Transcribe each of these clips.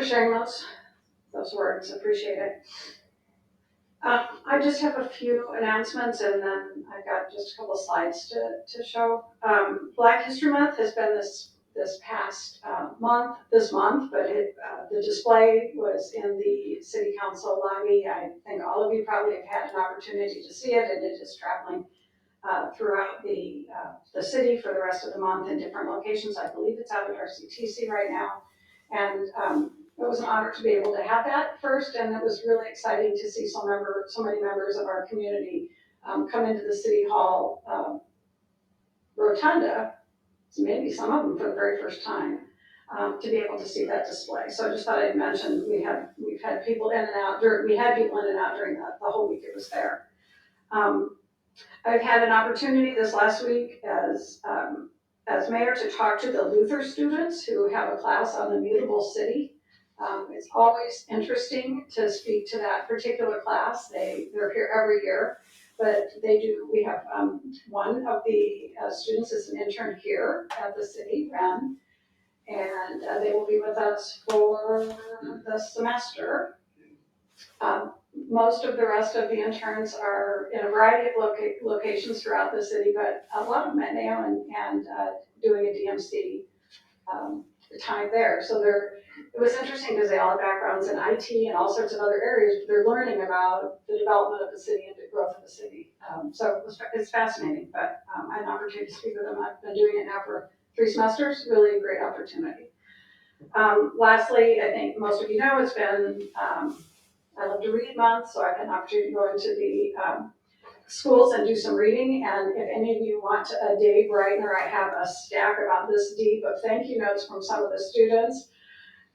for sharing those words. Appreciate it. I just have a few announcements, and then I've got just a couple of slides to show. Black History Month has been this past this month, but the display was in the City Council lobby. I think all of you probably have had an opportunity to see it, and it is traveling throughout the city for the rest of the month in different locations. I believe it's out at RCTC right now, and it was an honor to be able to have that first, and it was really exciting to see so many members of our community come into the City Hall rotunda, maybe some of them for the very first time, to be able to see that display. So I just thought I'd mention we've had people in and out. We had people in and out during the whole week it was there. I've had an opportunity this last week as mayor to talk to the Luther students who have a class on the mutable city. It's always interesting to speak to that particular class. They're here every year, but we have one of the students is an intern here at the city, Ren, and they will be with us for the semester. Most of the rest of the interns are in a variety of locations throughout the city, but a lot of them at Mayo and doing a DMC time there. So it was interesting because they all have backgrounds in IT and all sorts of other areas, but they're learning about the development of the city and the growth of the city. So it's fascinating, but I had an opportunity to speak with them. I've been doing it now for 3 semesters, really a great opportunity. Lastly, I think most of you know it's been I love to read month, so I've had an opportunity to go into the schools and do some reading. And if any of you want a Dave Breitner, I have a stack about this deep of thank you notes from some of the students.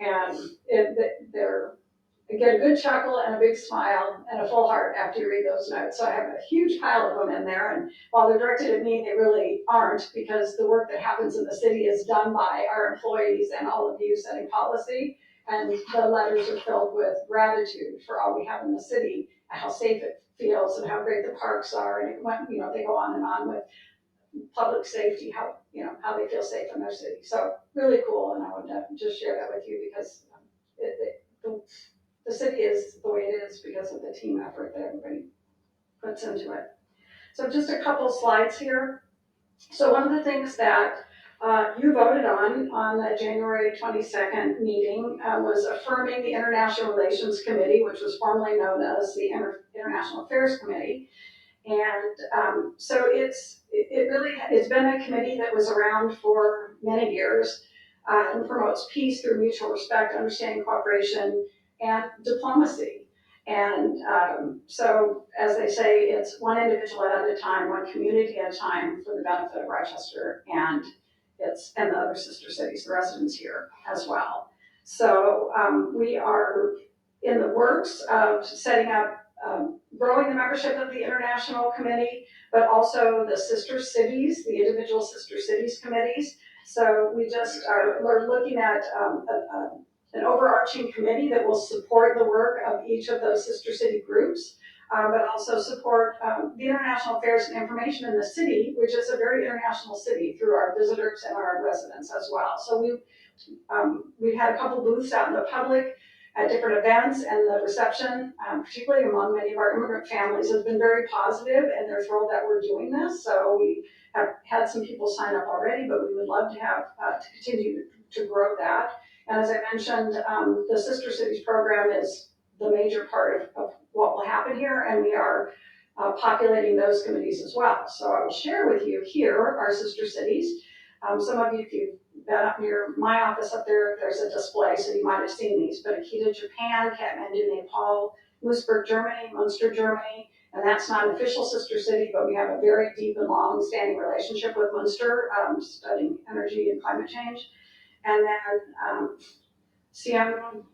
And they get a good chuckle and a big smile and a full heart after you read those notes. So I have a huge pile of them in there. And while they're directed at me, they really aren't, because the work that happens in the city is done by our employees and all of you setting policy. And the letters are filled with gratitude for all we have in the city, and how safe it feels, and how great the parks are. And they go on and on with public safety, how they feel safe in their city. So really cool, and I wanted to just share that with you because the city is the way it is because of the team effort that everybody puts into it. So just a couple slides here. So one of the things that you voted on the January 22nd meeting was affirming the International Relations Committee, which was formerly known as the International Affairs Committee. And so it's been a committee that was around for many years and promotes peace through mutual respect, understanding, cooperation, and diplomacy. And so, as they say, it's one individual at a time, one community at a time, for the benefit of Rochester and the other sister cities, the residents here as well. So we are in the works of setting up, growing the membership of the International Committee, but also the sister cities, the individual sister cities committees. So we're looking at an overarching committee that will support the work of each of those sister city groups, but also support the international affairs and information in the city, which is a very international city, through our visitors and our residents as well. So we've had a couple booths out in the public at different events, and the reception, particularly among many of our immigrant families, has been very positive, and they're thrilled that we're doing this. So we have had some people sign up already, but we would love to have to continue to grow that. And as I mentioned, the Sister Cities program is the major part of what will happen here, and we are populating those committees as well. So I will share with you here our sister cities. Some of you, if you've been up near my office up there, there's a display, so you might have seen these. But Akita, Japan, Kathmandu, Nepal, Moosburg, Germany, Munster, Germany, and that's not an official sister city, but we have a very deep and long-standing relationship with Munster, studying energy and climate change. And then Siam,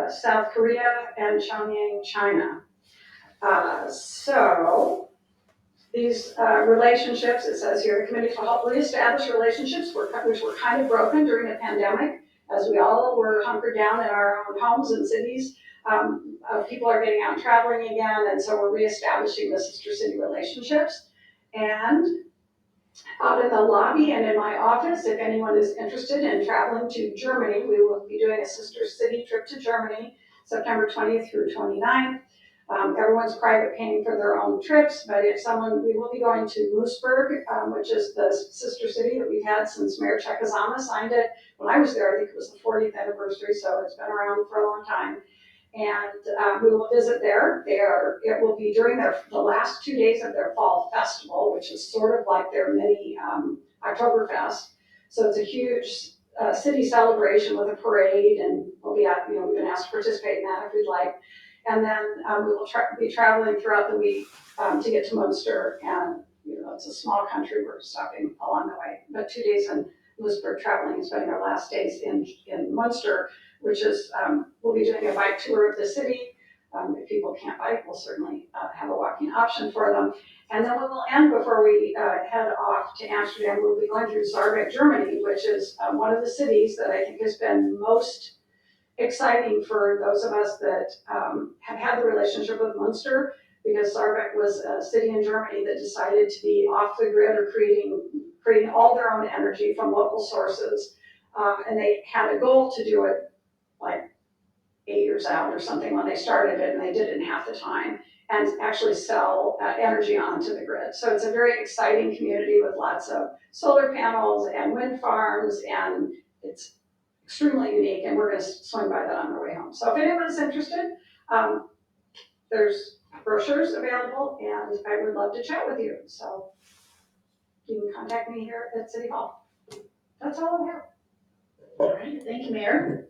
South Korea, and Shenyang, China. So these relationships, it says here, the committee will help reestablish relationships which were kind of broken during the pandemic, as we all were hunkered down in our own homes and cities. People are getting out and traveling again, and so we're reestablishing the sister city relationships. And out in the lobby and in my office. If anyone is interested in traveling to Germany, we will be doing a sister city trip to Germany, September 20th through 29th. Everyone's private paying for their own trips, but if someone, we will be going to Moosburg, which is the sister city that we've had since Mayor Chekazama signed it. When I was there, I think it was the 40th anniversary, so it's been around for a long time. And we will visit there. It will be during the last 2 days of their fall festival, which is sort of like their mini Oktoberfest. So it's a huge city celebration with a parade, and we've been asked to participate in that if we'd like. And then we will be traveling throughout the week to get to Munster, and it's a small country. We're stopping along the way, but 2 days in Lewisburg traveling and spending our last days in Munster, which is, we'll be doing a bike tour of the city. If people can't bike, we'll certainly have a walking option for them. And then we will end before we head off to Amsterdam. We'll be going through Saarbrück, Germany, which is one of the cities that I think has been most exciting for those of us that have had the relationship with Munster, because Saarbrück was a city in Germany that decided to be off the grid or creating all their own energy from local sources. And they had a goal to do it like 8 years out or something when they started it, and they did it in half the time, and actually sell energy onto the grid. So it's a very exciting community with lots of solar panels and wind farms, and it's extremely unique, and we're going to swing by that on our way home. So if anyone's interested, there's brochures available, and I would love to chat with you. So you can contact me here at City Hall. That's all I have. All right, thank you, Mayor.